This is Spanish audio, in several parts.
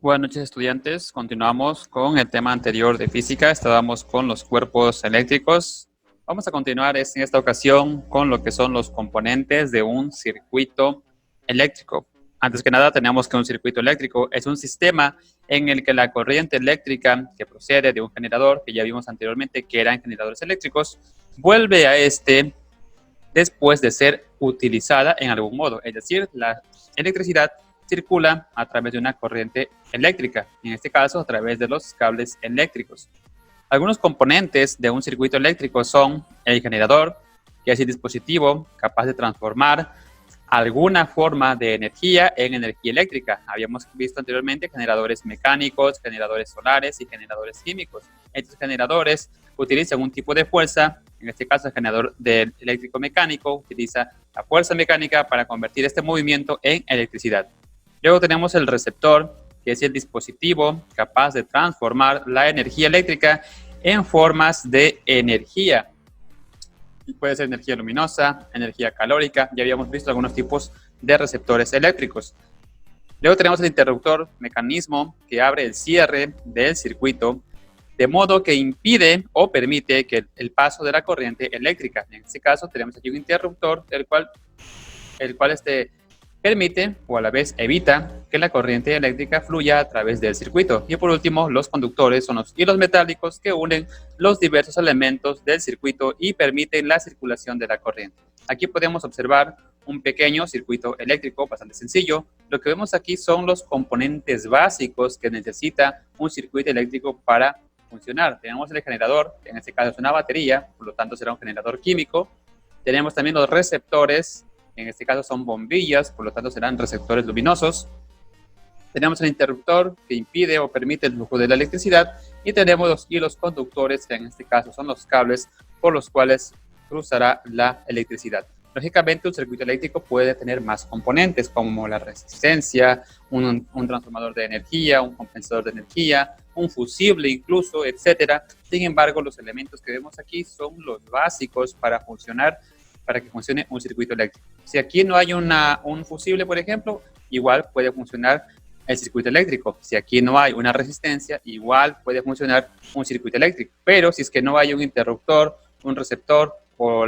Buenas noches, estudiantes. Continuamos con el tema anterior de física. Estábamos con los cuerpos eléctricos. Vamos a continuar en esta ocasión con lo que son los componentes de un circuito eléctrico. Antes que nada, tenemos que un circuito eléctrico es un sistema en el que la corriente eléctrica que procede de un generador, que ya vimos anteriormente que eran generadores eléctricos, vuelve a este después de ser utilizada en algún modo. Es decir, la electricidad circula a través de una corriente eléctrica, en este caso a través de los cables eléctricos. Algunos componentes de un circuito eléctrico son el generador, que es el dispositivo capaz de transformar alguna forma de energía en energía eléctrica. Habíamos visto anteriormente generadores mecánicos, generadores solares y generadores químicos. Estos generadores utilizan un tipo de fuerza, en este caso el generador de eléctrico mecánico utiliza la fuerza mecánica para convertir este movimiento en electricidad. Luego tenemos el receptor, que es el dispositivo capaz de transformar la energía eléctrica en formas de energía. Puede ser energía luminosa, energía calórica. Ya habíamos visto algunos tipos de receptores eléctricos. Luego tenemos el interruptor, mecanismo que abre el cierre del circuito, de modo que impide o permite que el paso de la corriente eléctrica. En este caso tenemos aquí un interruptor, el cual permite o a la vez evita que la corriente eléctrica fluya a través del circuito. Y por último, los conductores son los hilos metálicos que unen los diversos elementos del circuito y permiten la circulación de la corriente. Aquí podemos observar un pequeño circuito eléctrico bastante sencillo. Lo que vemos aquí son los componentes básicos que necesita un circuito eléctrico para funcionar. Tenemos el generador, que en este caso es una batería, por lo tanto será un generador químico. Tenemos también los receptores, en este caso son bombillas, por lo tanto serán receptores luminosos. Tenemos el interruptor que impide o permite el flujo de la electricidad y tenemos los hilos conductores, que en este caso son los cables por los cuales cruzará la electricidad. Lógicamente, un circuito eléctrico puede tener más componentes como la resistencia, un transformador de energía, un compensador de energía, un fusible incluso, etcétera. Sin embargo, los elementos que vemos aquí son los básicos para que funcione un circuito eléctrico. Si aquí no hay un fusible, por ejemplo, igual puede funcionar el circuito eléctrico. Si aquí no hay una resistencia, igual puede funcionar un circuito eléctrico. Pero si es que no hay un interruptor, un receptor o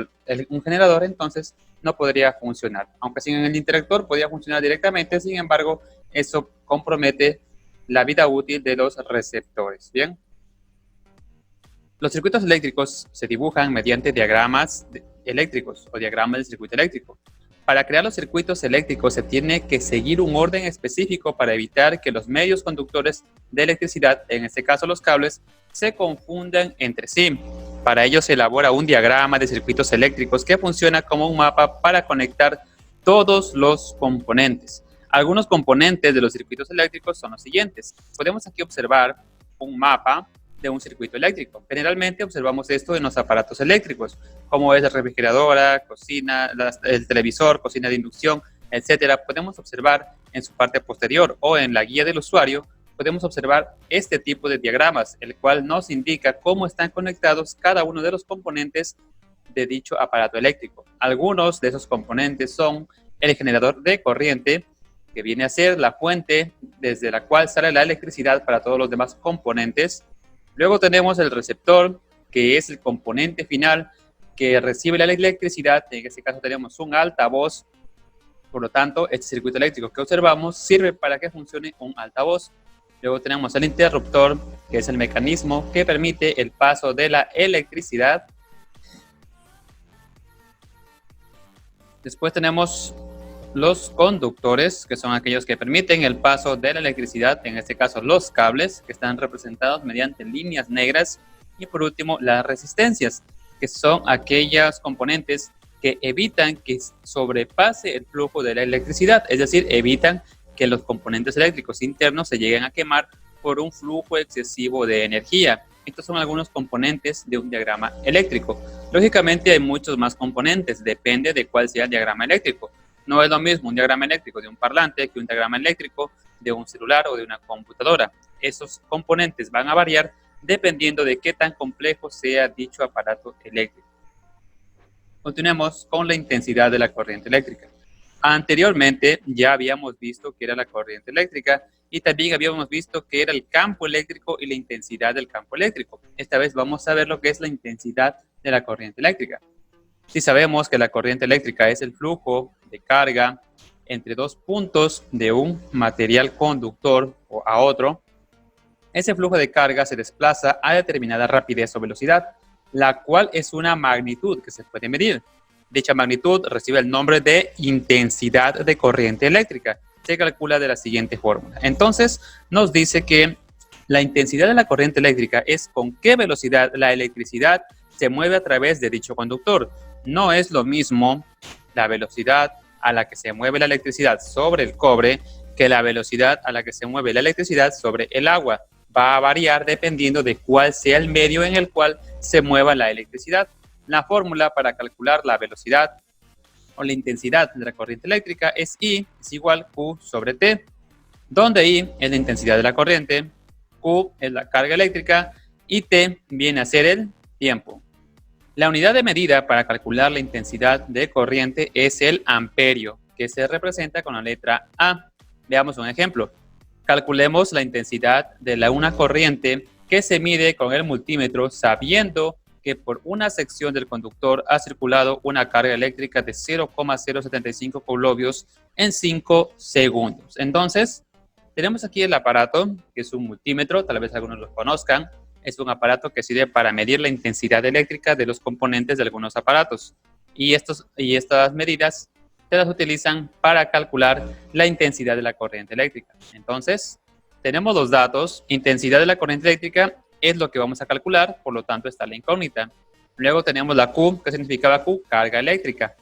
un generador, entonces no podría funcionar. Aunque sin el interruptor podría funcionar directamente, sin embargo, eso compromete la vida útil de los receptores. Bien. Los circuitos eléctricos se dibujan mediante diagramas eléctricos o diagramas del circuito eléctrico. Para crear los circuitos eléctricos se tiene que seguir un orden específico para evitar que los medios conductores de electricidad, en este caso los cables, se confundan entre sí. Para ello se elabora un diagrama de circuitos eléctricos que funciona como un mapa para conectar todos los componentes. Algunos componentes de los circuitos eléctricos son los siguientes. Podemos aquí observar un mapa de un circuito eléctrico. Generalmente observamos esto en los aparatos eléctricos, como es la refrigeradora, cocina, el televisor, cocina de inducción, etcétera. Podemos observar en su parte posterior o en la guía del usuario, podemos observar este tipo de diagramas, el cual nos indica cómo están conectados cada uno de los componentes de dicho aparato eléctrico. Algunos de esos componentes son el generador de corriente, que viene a ser la fuente desde la cual sale la electricidad para todos los demás componentes. Luego tenemos el receptor, que es el componente final que recibe la electricidad. En este caso tenemos un altavoz. Por lo tanto, este circuito eléctrico que observamos sirve para que funcione un altavoz. Luego tenemos el interruptor, que es el mecanismo que permite el paso de la electricidad. Después tenemos los conductores, que son aquellos que permiten el paso de la electricidad, en este caso los cables, que están representados mediante líneas negras. Y por último, las resistencias, que son aquellas componentes que evitan que sobrepase el flujo de la electricidad, es decir, evitan que los componentes eléctricos internos se lleguen a quemar por un flujo excesivo de energía. Estos son algunos componentes de un diagrama eléctrico. Lógicamente hay muchos más componentes, depende de cuál sea el diagrama eléctrico. No es lo mismo un diagrama eléctrico de un parlante que un diagrama eléctrico de un celular o de una computadora. Esos componentes van a variar dependiendo de qué tan complejo sea dicho aparato eléctrico. Continuemos con la intensidad de la corriente eléctrica. Anteriormente ya habíamos visto que era la corriente eléctrica y también habíamos visto que era el campo eléctrico y la intensidad del campo eléctrico. Esta vez vamos a ver lo que es la intensidad de la corriente eléctrica. Si sabemos que la corriente eléctrica es el flujo de carga entre dos puntos de un material conductor o a otro, ese flujo de carga se desplaza a determinada rapidez o velocidad, la cual es una magnitud que se puede medir. Dicha magnitud recibe el nombre de intensidad de corriente eléctrica. Se calcula de la siguiente fórmula. Entonces, nos dice que la intensidad de la corriente eléctrica es con qué velocidad la electricidad se mueve a través de dicho conductor. No es lo mismo la velocidad a la que se mueve la electricidad sobre el cobre que la velocidad a la que se mueve la electricidad sobre el agua. Va a variar dependiendo de cuál sea el medio en el cual se mueva la electricidad. La fórmula para calcular la velocidad o la intensidad de la corriente eléctrica es I es igual Q sobre T, donde I es la intensidad de la corriente, Q es la carga eléctrica y T viene a ser el tiempo. La unidad de medida para calcular la intensidad de corriente es el amperio, que se representa con la letra A. Veamos un ejemplo. Calculemos la intensidad de una corriente que se mide con el multímetro sabiendo que por una sección del conductor ha circulado una carga eléctrica de 0,075 coulombs en 5 segundos. Entonces, tenemos aquí el aparato, que es un multímetro, tal vez algunos lo conozcan. Es un aparato que sirve para medir la intensidad eléctrica de los componentes de algunos aparatos. Y estas medidas se las utilizan para calcular la intensidad de la corriente eléctrica. Entonces, tenemos los datos. Intensidad de la corriente eléctrica es lo que vamos a calcular, por lo tanto está la incógnita. Luego tenemos la Q, que significa Q, carga eléctrica.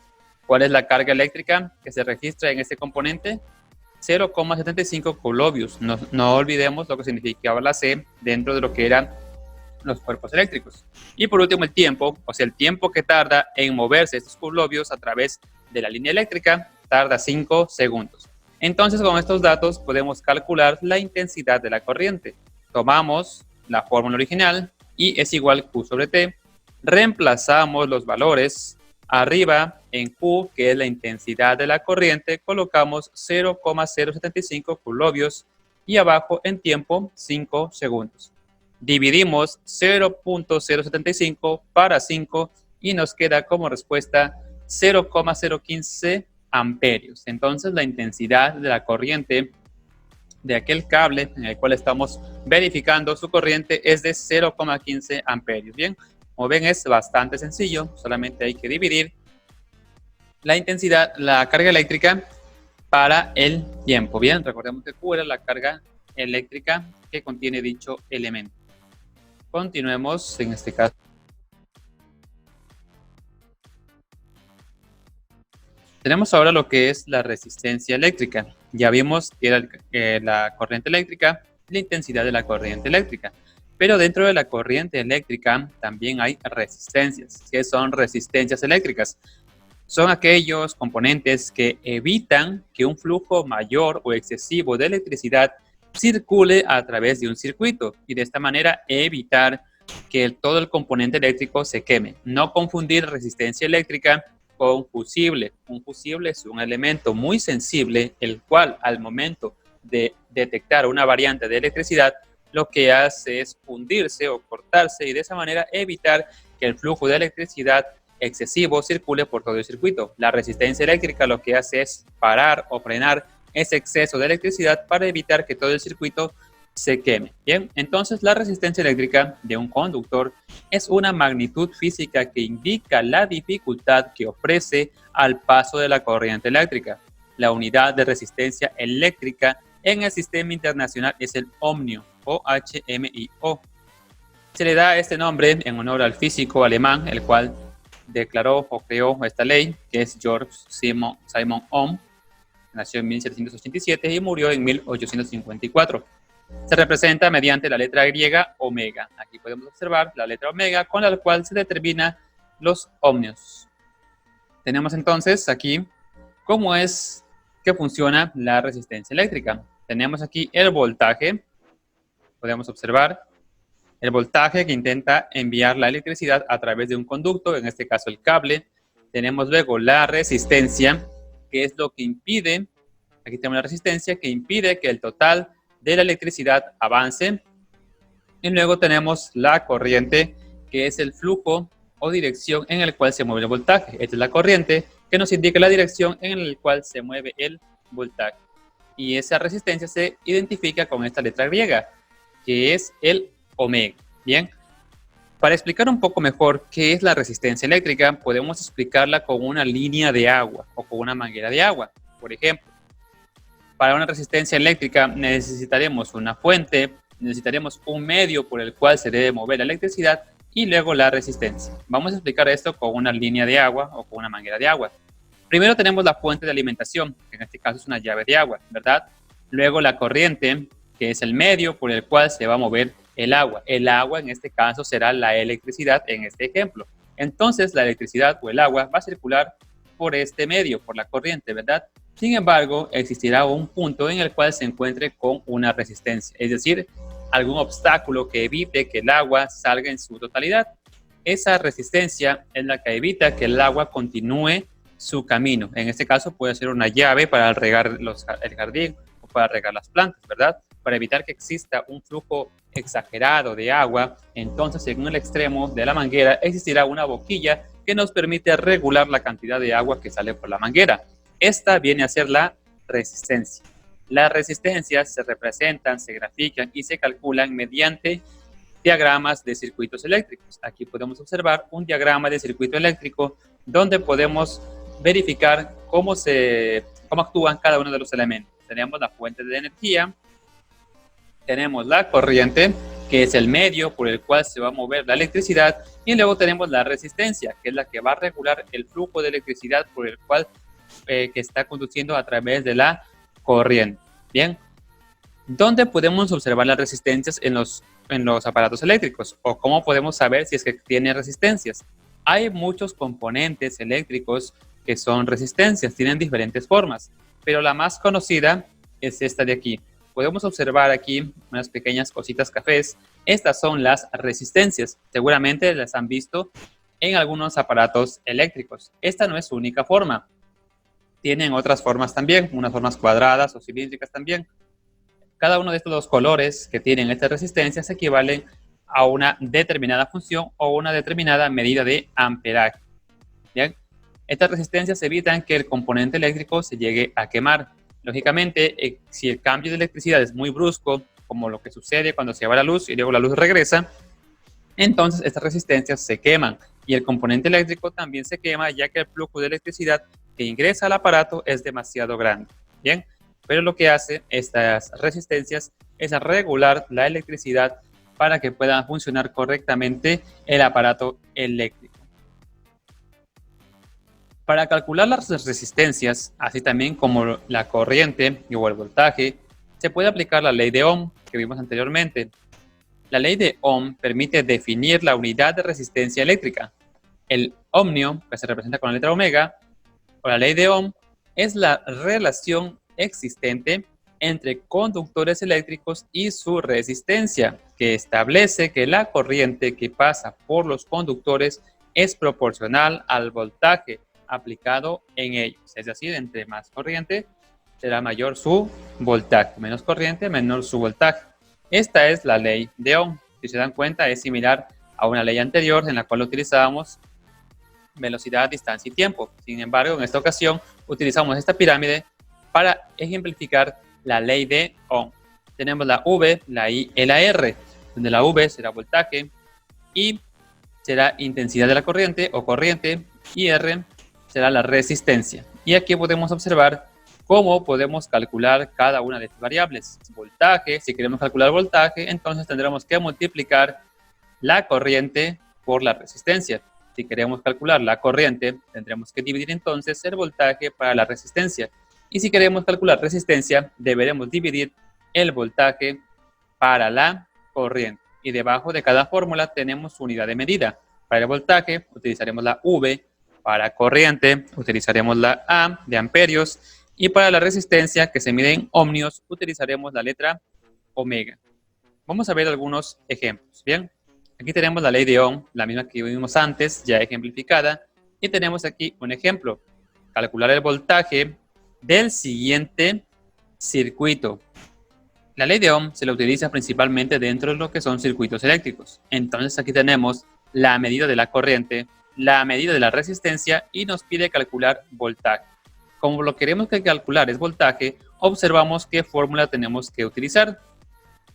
¿Cuál es la carga eléctrica que se registra en este componente? 0,75 coulombs. No olvidemos lo que significaba la C dentro de lo que eran los cuerpos eléctricos. Y por último el tiempo, o sea, el tiempo que tarda en moverse estos coulombs a través de la línea eléctrica, tarda 5 segundos. Entonces, con estos datos podemos calcular la intensidad de la corriente. Tomamos la fórmula original, I es igual Q sobre T, reemplazamos los valores, arriba en Q, que es la intensidad de la corriente, colocamos 0,075 coulombs y abajo en tiempo 5 segundos. Dividimos 0,075 para 5 y nos queda como respuesta 0,015 amperios. Entonces la intensidad de la corriente de aquel cable en el cual estamos verificando su corriente es de 0,15 amperios. Bien, como ven es bastante sencillo, solamente hay que dividir la intensidad, la carga eléctrica para el tiempo. Bien, recordemos que Q era la carga eléctrica que contiene dicho elemento. Continuemos en este caso. Tenemos ahora lo que es la resistencia eléctrica. Ya vimos que era la corriente eléctrica, la intensidad de la corriente eléctrica. Pero dentro de la corriente eléctrica también hay resistencias. ¿Qué son resistencias eléctricas? Son aquellos componentes que evitan que un flujo mayor o excesivo de electricidad circule a través de un circuito y de esta manera evitar que todo el componente eléctrico se queme. No confundir resistencia eléctrica con fusible. Un fusible es un elemento muy sensible, el cual al momento de detectar una variante de electricidad, lo que hace es fundirse o cortarse y de esa manera evitar que el flujo de electricidad excesivo circule por todo el circuito. La resistencia eléctrica lo que hace es parar o frenar ese exceso de electricidad para evitar que todo el circuito se queme. Bien, entonces la resistencia eléctrica de un conductor es una magnitud física que indica la dificultad que ofrece al paso de la corriente eléctrica. La unidad de resistencia eléctrica en el sistema internacional es el ohmio o HMIO. Se le da este nombre en honor al físico alemán, el cual declaró o creó esta ley, que es Georg Simon Ohm. Nació en 1787 y murió en 1854. Se representa mediante la letra griega omega. Aquí podemos observar la letra omega con la cual se determina los ohmios. Tenemos entonces aquí cómo es que funciona la resistencia eléctrica. Tenemos aquí el voltaje. Podemos observar el voltaje que intenta enviar la electricidad a través de un conducto, en este caso el cable. Tenemos luego la resistencia, que es lo que impide, aquí tenemos la resistencia que impide que el total de la electricidad avance. Y luego tenemos la corriente, que es el flujo o dirección en el cual se mueve el voltaje. Esta es la corriente que nos indica la dirección en la cual se mueve el voltaje. Y esa resistencia se identifica con esta letra griega, que es el omega. Bien, para explicar un poco mejor qué es la resistencia eléctrica, podemos explicarla con una línea de agua o con una manguera de agua. Por ejemplo, para una resistencia eléctrica necesitaremos una fuente, necesitaremos un medio por el cual se debe mover la electricidad y luego la resistencia. Vamos a explicar esto con una línea de agua o con una manguera de agua. Primero tenemos la fuente de alimentación, que en este caso es una llave de agua, ¿verdad? Luego la corriente, que es el medio por el cual se va a mover el agua. El agua en este caso será la electricidad en este ejemplo. Entonces la electricidad o el agua va a circular por este medio, por la corriente, ¿verdad? Sin embargo, existirá un punto en el cual se encuentre con una resistencia, es decir, algún obstáculo que evite que el agua salga en su totalidad. Esa resistencia es la que evita que el agua continúe su camino. En este caso puede ser una llave para regar el jardín o para regar las plantas, ¿verdad? Para evitar que exista un flujo exagerado de agua, entonces en el extremo de la manguera existirá una boquilla que nos permite regular la cantidad de agua que sale por la manguera. Esta viene a ser la resistencia. Las resistencias se representan, se grafican y se calculan mediante diagramas de circuitos eléctricos. Aquí podemos observar un diagrama de circuito eléctrico donde podemos verificar cómo actúan cada uno de los elementos. Tenemos la fuente de energía, tenemos la corriente, que es el medio por el cual se va a mover la electricidad, y luego tenemos la resistencia, que es la que va a regular el flujo de electricidad por el cual que está conduciendo a través de la corriente. Bien, ¿dónde podemos observar las resistencias en los aparatos eléctricos? ¿O cómo podemos saber si es que tiene resistencias? Hay muchos componentes eléctricos que son resistencias, tienen diferentes formas, pero la más conocida es esta de aquí. Podemos observar aquí unas pequeñas cositas cafés. Estas son las resistencias. Seguramente las han visto en algunos aparatos eléctricos. Esta no es su única forma. Tienen otras formas también, unas formas cuadradas o cilíndricas también. Cada uno de estos dos colores que tienen estas resistencias equivalen a una determinada función o una determinada medida de amperaje. ¿Bien? Estas resistencias evitan que el componente eléctrico se llegue a quemar. Lógicamente, si el cambio de electricidad es muy brusco, como lo que sucede cuando se va la luz y luego la luz regresa, entonces estas resistencias se queman y el componente eléctrico también se quema, ya que el flujo de electricidad que ingresa al aparato es demasiado grande. Bien, pero lo que hace estas resistencias es regular la electricidad para que pueda funcionar correctamente el aparato eléctrico. Para calcular las resistencias, así también como la corriente o el voltaje, se puede aplicar la ley de Ohm que vimos anteriormente. La ley de Ohm permite definir la unidad de resistencia eléctrica. El ohmio, que se representa con la letra omega, o la ley de Ohm, es la relación existente entre conductores eléctricos y su resistencia, que establece que la corriente que pasa por los conductores es proporcional al voltaje aplicado en ellos. Es decir, entre más corriente será mayor su voltaje, menos corriente, menor su voltaje. Esta es la ley de Ohm. Si se dan cuenta, es similar a una ley anterior en la cual utilizábamos velocidad, distancia y tiempo. Sin embargo, en esta ocasión utilizamos esta pirámide para ejemplificar la ley de Ohm. Tenemos la V, la I y la R, donde la V será voltaje, I será intensidad de la corriente o corriente y R será la resistencia. Y aquí podemos observar cómo podemos calcular cada una de estas variables. Voltaje, si queremos calcular voltaje, entonces tendremos que multiplicar la corriente por la resistencia. Si queremos calcular la corriente, tendremos que dividir entonces el voltaje para la resistencia. Y si queremos calcular resistencia, deberemos dividir el voltaje para la corriente. Y debajo de cada fórmula tenemos su unidad de medida. Para el voltaje utilizaremos la V, para corriente utilizaremos la A de amperios y para la resistencia, que se mide en ohmios, utilizaremos la letra omega. Vamos a ver algunos ejemplos. Bien, aquí tenemos la ley de Ohm, la misma que vimos antes, ya ejemplificada, y tenemos aquí un ejemplo. calcular el voltaje del siguiente circuito. La ley de Ohm se la utiliza principalmente dentro de lo que son circuitos eléctricos. Entonces aquí tenemos la medida de la corriente, la medida de la resistencia y nos pide calcular voltaje. Como lo queremos que calcular es voltaje, observamos qué fórmula tenemos que utilizar.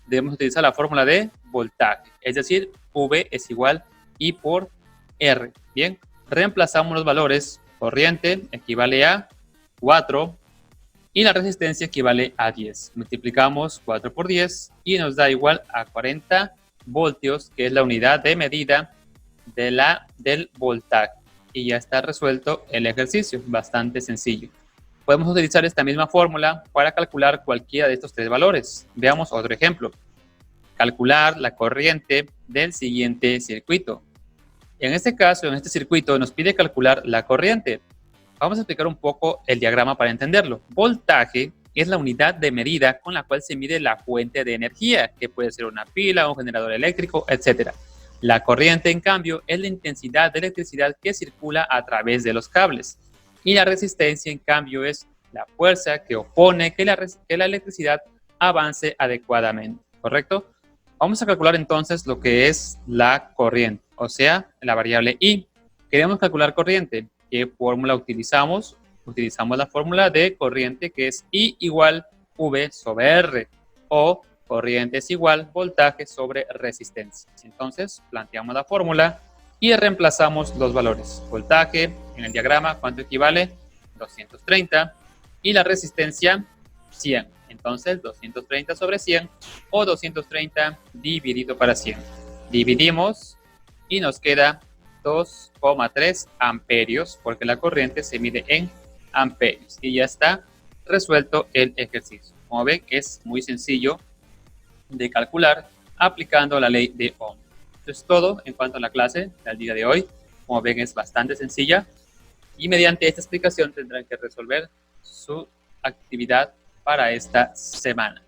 Debemos utilizar la fórmula de voltaje, es decir, V es igual I por R. Bien, reemplazamos los valores. Corriente equivale a 4 y la resistencia equivale a 10. Multiplicamos 4 por 10 y nos da igual a 40 voltios, que es la unidad de medida del voltaje. Y ya está resuelto el ejercicio, bastante sencillo. Podemos utilizar esta misma fórmula para calcular cualquiera de estos tres valores. Veamos otro ejemplo. Calcular la corriente del siguiente circuito. En este caso, en este circuito, nos pide calcular la corriente. Vamos a explicar un poco el diagrama para entenderlo. Voltaje es la unidad de medida con la cual se mide la fuente de energía, que puede ser una pila, un generador eléctrico, etc. La corriente, en cambio, es la intensidad de electricidad que circula a través de los cables. Y la resistencia, en cambio, es la fuerza que opone que la electricidad avance adecuadamente, ¿correcto? Vamos a calcular entonces lo que es la corriente, o sea, la variable I. Queremos calcular corriente. ¿Qué fórmula utilizamos? Utilizamos la fórmula de corriente, que es I igual V sobre R, o corriente es igual voltaje sobre resistencia. Entonces, planteamos la fórmula y reemplazamos los valores. Voltaje, en el diagrama, ¿cuánto equivale? 230. Y la resistencia, 100. Entonces, 230 sobre 100 o 230 dividido para 100. Dividimos y nos queda 2,3 amperios, porque la corriente se mide en amperios. Y ya está resuelto el ejercicio. Como ven, es muy sencillo de calcular aplicando la ley de Ohm. Esto es todo en cuanto a la clase del día de hoy. Como ven, es bastante sencilla y mediante esta explicación tendrán que resolver su actividad para esta semana.